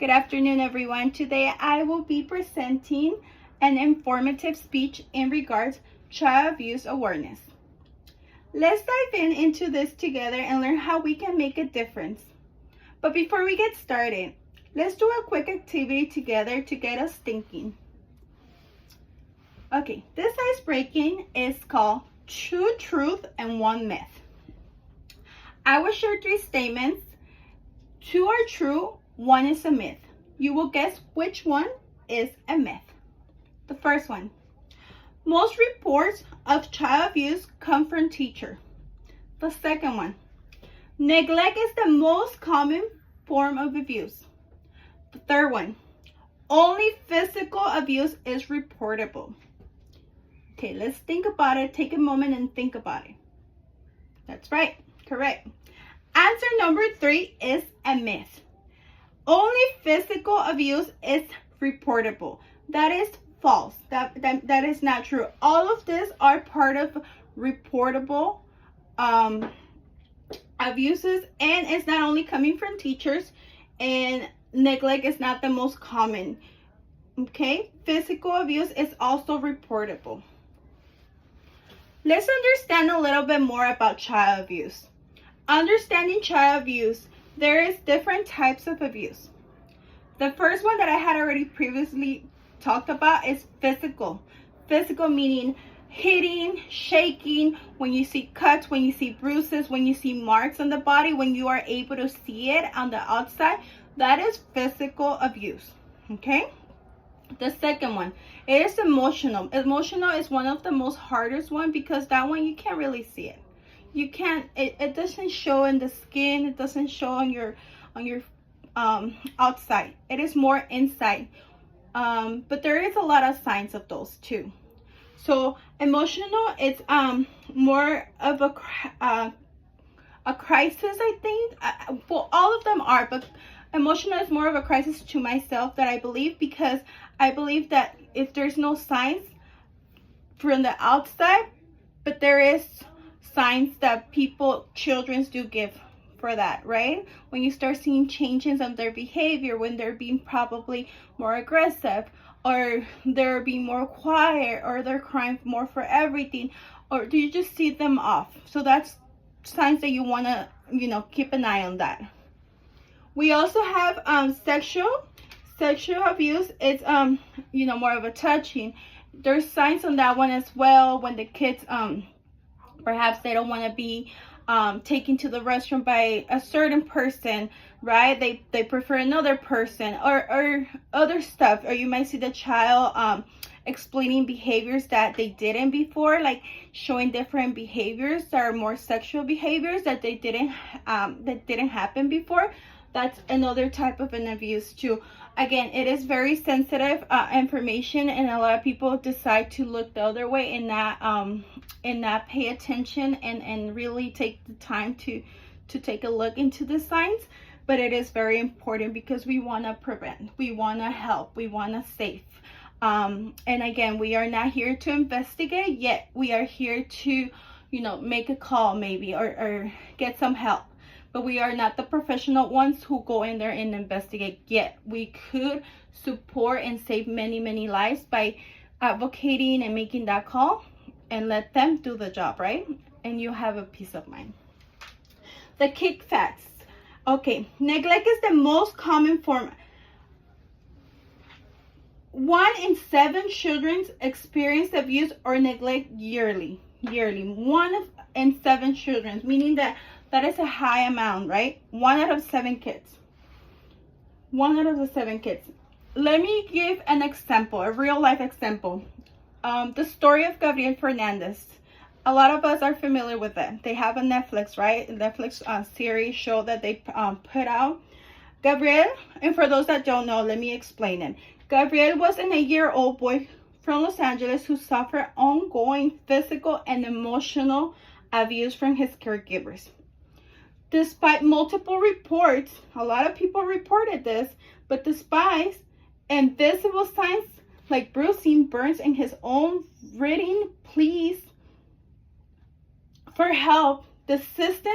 Good afternoon, everyone. Today I will be presenting an informative speech in regards to child abuse awareness. Let's dive into this together and learn how we can make a difference. But before we get started, let's do a quick activity together to get us thinking. Okay, this ice breaking is called Two Truth and One Myth. I will share 3 statements. 2 are true, 1 is a myth. You will guess which one is a myth. The first one. Most reports of child abuse come from teachers. The second one. Neglect is the most common form of abuse. The third one. Only physical abuse is reportable. Okay, let's think about it. Take a moment and think about it. That's right. Correct. Answer number 3 is a myth. Only physical abuse is reportable. That is false. That is not true. All of this are part of reportable abuses, and it's not only coming from teachers, and neglect is not the most common. Okay, physical abuse is also reportable. Let's understand a little bit more about child abuse. Understanding child abuse, there is different types of abuse. The first one that I had already previously talked about is physical. Physical meaning hitting, shaking, when you see cuts, when you see bruises, when you see marks on the body, when you are able to see it on the outside, that is physical abuse. Okay? The second one, it is emotional. Emotional is one of the most hardest one because that one you can't really see it. You can't, it doesn't show in the skin, it doesn't show on your outside. It is more inside. But there is a lot of signs of those too. So emotional, it's more of a crisis, I think. Well, all of them are, but emotional is more of a crisis to myself, that I believe, because I believe that if there's no signs from the outside, but there is signs that children do give for that, right? When you start seeing changes in their behavior, when they're being probably more aggressive, or they're being more quiet, or they're crying more for everything, or do you just see them off? So that's signs that you want to, keep an eye on that. We also have sexual abuse. It's more of a touching. There's signs on that one as well, when the kids perhaps they don't want to be taken to the restroom by a certain person, right? They prefer another person, or other stuff. Or you might see the child explaining behaviors that they didn't before, like showing different behaviors that are more sexual behaviors that they didn't happen before. That's another type of an abuse too. Again, it is very sensitive information, and a lot of people decide to look the other way and not pay attention and really take the time to take a look into the signs. But it is very important because we want to prevent, we want to help, we want to save. And again, we are not here to investigate yet. We are here to, make a call maybe, or get some help. But we are not the professional ones who go in there and investigate yet. We could support and save many, many lives by advocating and making that call, and let them do the job, right? And you have a peace of mind. The key facts. Okay, neglect is the most common form. 1 in 7 children experience abuse or neglect yearly. 1 in 7 children, meaning that is a high amount, right? 1 out of 7 kids. 1 out of the 7 kids. Let me give an example, a real life example. The story of Gabriel Fernandez. A lot of us are familiar with it. They have a Netflix, right? Netflix series show that they put out. Gabriel, and for those that don't know, let me explain it. Gabriel was an 8-year-old boy from Los Angeles who suffered ongoing physical and emotional abuse from his caregivers. Despite multiple reports, a lot of people reported this, but despite invisible signs like bruising, burns, and his own written pleas for help, the system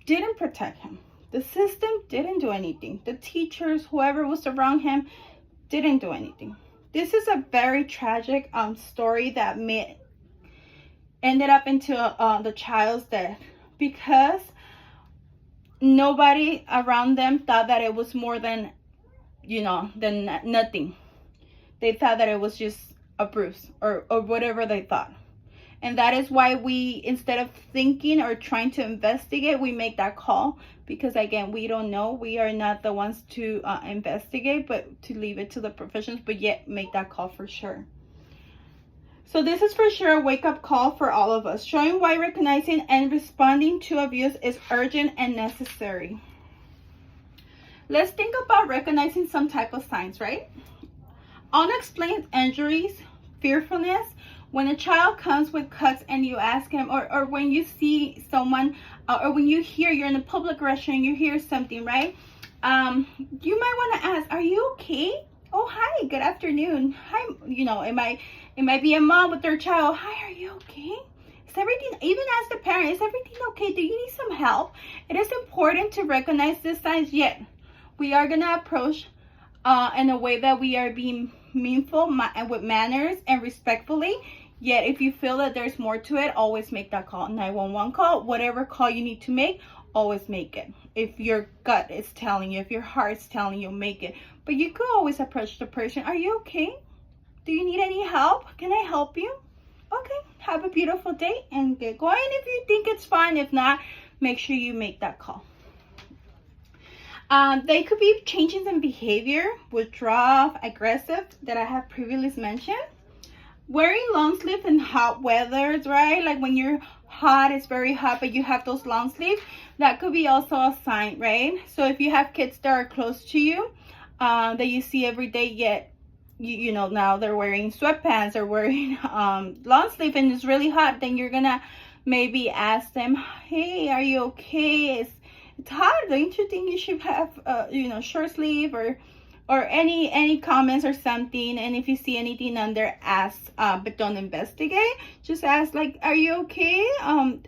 didn't protect him. The system didn't do anything. The teachers, whoever was around him, didn't do anything. This is a very tragic story that ended up into the child's death because nobody around them thought that it was more than, than nothing. They thought that it was just a bruise or whatever they thought. And that is why we, instead of thinking or trying to investigate, we make that call. Because again, we don't know. We are not the ones to investigate, but to leave it to the professionals, but yet make that call for sure. So this is for sure a wake-up call for all of us, showing why recognizing and responding to abuse is urgent and necessary. Let's think about recognizing some type of signs, right? Unexplained injuries, fearfulness. When a child comes with cuts and you ask him, or when you see someone, or when you hear, you're in a public restroom, you hear something, right? You might want to ask, are you okay? Oh, hi, good afternoon. Hi, it might be a mom with their child. Hi, are you okay? Is everything, even as the parent, is everything okay? Do you need some help? It is important to recognize these signs, yet we are going to approach in a way that we are being meaningful and with manners and respectfully. Yet if you feel that there's more to it, always make that call. 911 call, whatever call you need to make, always make it. If your gut is telling you, if your heart's telling you, make it. But you could always approach the person. Are you okay? Do you need any help? Can I help you? Okay, have a beautiful day and get going if you think it's fine. If not, make sure you make that call. They could be changes in behavior, withdrawal, aggressive, that I have previously mentioned. Wearing long sleeves in hot weathers, right? Like when you're hot, it's very hot, but you have those long sleeves. That could be also a sign, right? So if you have kids that are close to you, that you see every day, yet you know now they're wearing sweatpants or wearing long sleeve and it's really hot, then you're gonna maybe ask them, hey, are you okay? It's hot. Don't you think you should have short sleeve or any comments or something? And if you see anything under, ask, but don't investigate. Just ask, like, are you okay?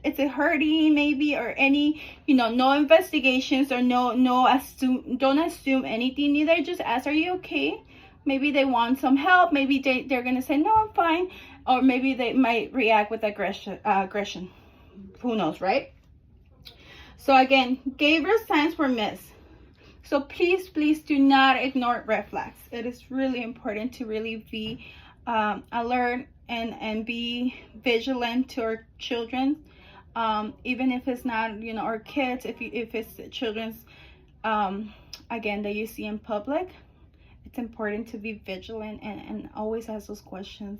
Is it hurting maybe, or any, no investigations, or don't assume anything either. Just ask, are you okay? Maybe they want some help. Maybe they're gonna say, no, I'm fine. Or maybe they might react with aggression. Who knows, right? So again, Gabriel's signs were missed. So please do not ignore red flags. It is really important to really be alert and be vigilant to our children. Even if it's not, our kids, if it's children's, again, that you see in public, it's important to be vigilant and always ask those questions.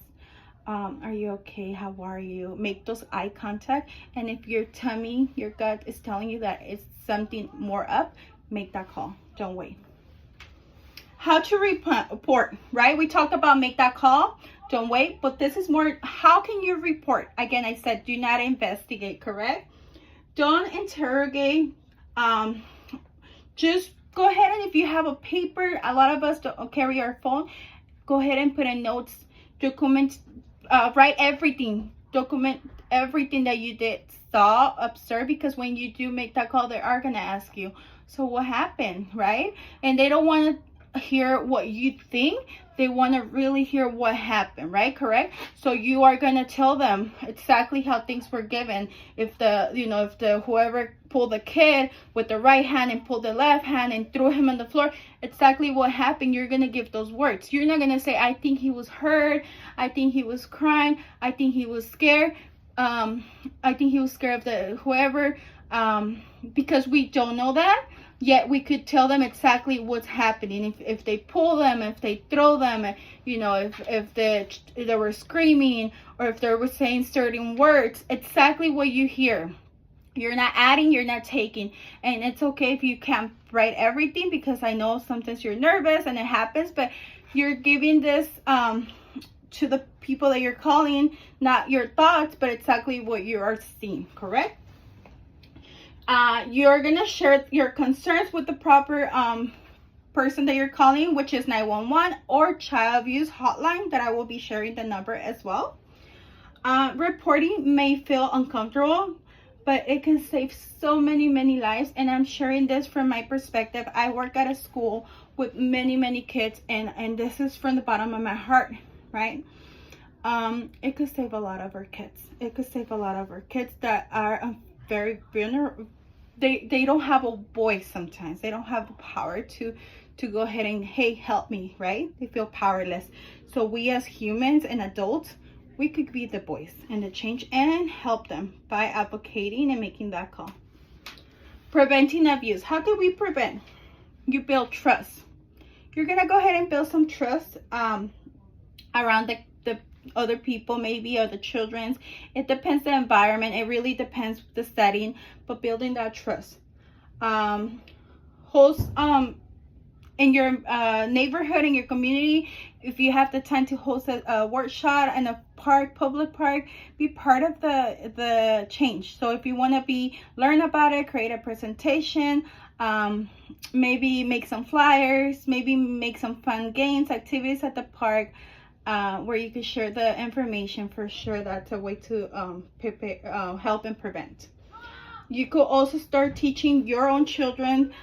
Are you okay? How are you? Make those eye contact. And if your tummy, your gut is telling you that it's something more up, make that call. Don't wait. How to report, right? We talked about make that call. Don't wait. But this is more, how can you report? Again, I said do not investigate, correct? Don't interrogate. Just go ahead, and if you have a paper, a lot of us don't carry our phone, go ahead and put in notes, document, write everything, document everything that you did, saw, observe, because when you do make that call, they are going to ask you, so what happened, right? And they don't want to hear what you think. They want to really hear what happened, right? Correct? So you are going to tell them exactly how things were given. If whoever pulled the kid with the right hand and pulled the left hand and threw him on the floor, exactly what happened, you're going to give those words. You're not going to say, I think he was hurt, I think he was crying, I think he was scared, I think he was scared of the whoever, because we don't know that. Yet we could tell them exactly what's happening. If they pull them, if they throw them, if they were screaming, or if they were saying certain words, exactly what you hear. You're not adding, you're not taking. And it's okay if you can't write everything, because I know sometimes you're nervous and it happens, but you're giving this to the people that you're calling, not your thoughts, but exactly what you are seeing, correct? You're gonna share your concerns with the proper person that you're calling, which is 911 or child abuse hotline, that I will be sharing the number as well. Reporting may feel uncomfortable, but it can save so many lives. And I'm sharing this from my perspective. I work at a school with many kids, and this is from the bottom of my heart, right? It could save a lot of our kids. It could save a lot of our kids that are very vulnerable. They don't have a voice sometimes. They don't have the power to go ahead and, hey, help me, right? They feel powerless. So we as humans and adults, we could be the voice and the change and help them by advocating and making that call. Preventing abuse. How do we prevent? You build trust. You're gonna go ahead and build some trust around the other people, maybe, or the children's. It depends the environment. It really depends the setting, but building that trust. Host in your neighborhood, in your community, if you have the time to host a workshop in a park, public park, be part of the change. So if you want to learn about it, create a presentation, maybe make some flyers, maybe make some fun games, activities at the park, where you can share the information. For sure, that's a way to help and prevent. You could also start teaching your own children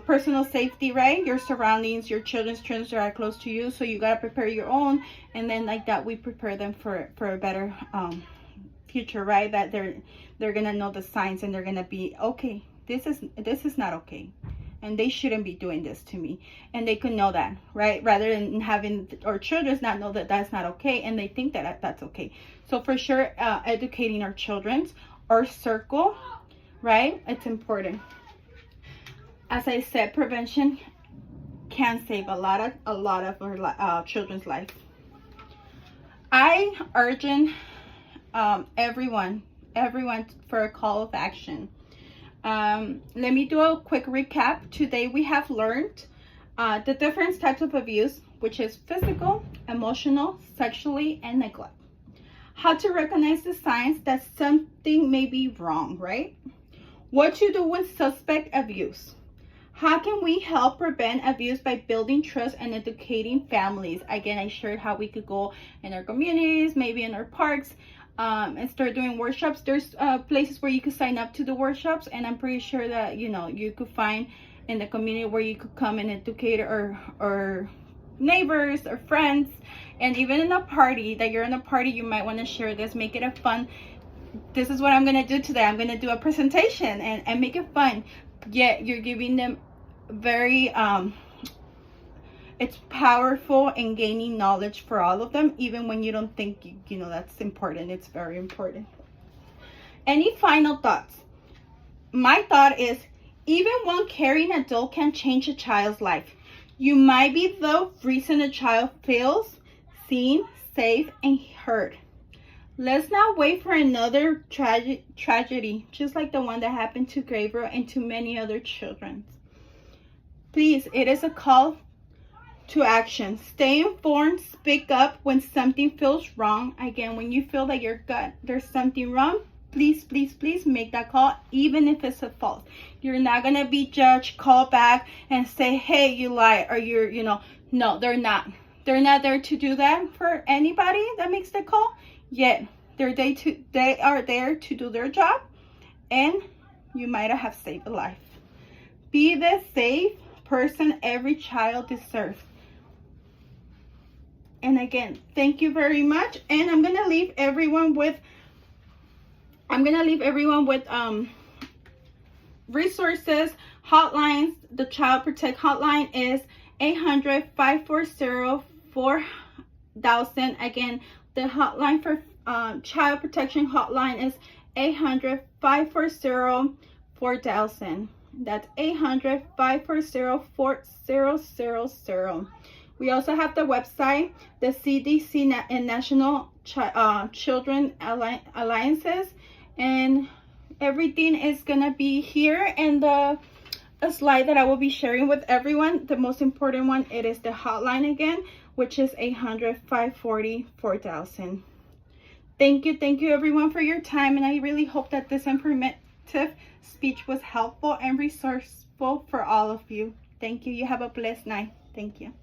personal safety, right? Your surroundings, your children's that are close to you. So you got to prepare your own, and then like that we prepare them for a better future, right? That they're gonna know the signs, and they're gonna be, okay, this is not okay, and they shouldn't be doing this to me, and they could know that, right? Rather than having our children not know that that's not okay, and they think that that's okay. So for sure, educating our children's, our circle, right? It's important. As I said, prevention can save a lot of our children's life. I urge everyone for a call of action. Let me do a quick recap. Today we have learned the different types of abuse, which is physical, emotional, sexually, and neglect. How to recognize the signs that something may be wrong, right? What to do when suspect abuse. How can we help prevent abuse by building trust and educating families? Again, I shared how we could go in our communities, maybe in our parks, and start doing workshops. There's places where you could sign up to the workshops, and I'm pretty sure that you could find in the community where you could come and educate or neighbors or friends. And even in a party, that you're in a party, you might want to share this, make it a fun. This is what I'm going to do today. I'm going to do a presentation and make it fun. Yet you're giving them very it's powerful and gaining knowledge for all of them, even when you don't think that's important. It's very important. Any final thoughts? My thought is, even one caring adult can change a child's life. You might be the reason a child feels seen, safe, and heard. Let's not wait for another tragedy, just like the one that happened to Gabriel and to many other children. Please, it is a call to action. Stay informed, speak up when something feels wrong. Again, when you feel that your gut, there's something wrong, please make that call, even if it's a false. You're not going to be judged, call back and say, hey, you lied, or no, they're not. They're not there to do that for anybody that makes the call. Yet they are there to do their job, and you might have saved a life. Be the safe person every child deserves. And again, thank you very much. And I'm gonna leave everyone with resources, hotlines. The Child Protect hotline is 800-540-4000. Again, the hotline for child protection hotline is 800-540-4000. That's 800-540-4000. We also have the website, the CDC and National Children Alliances, and everything is gonna be here in a slide that I will be sharing with everyone. The most important one, it is the hotline again, which is 800-540-4000. Thank you everyone for your time, and I really hope that this informative speech was helpful and resourceful for all of you. Thank you. You have a blessed night. Thank you.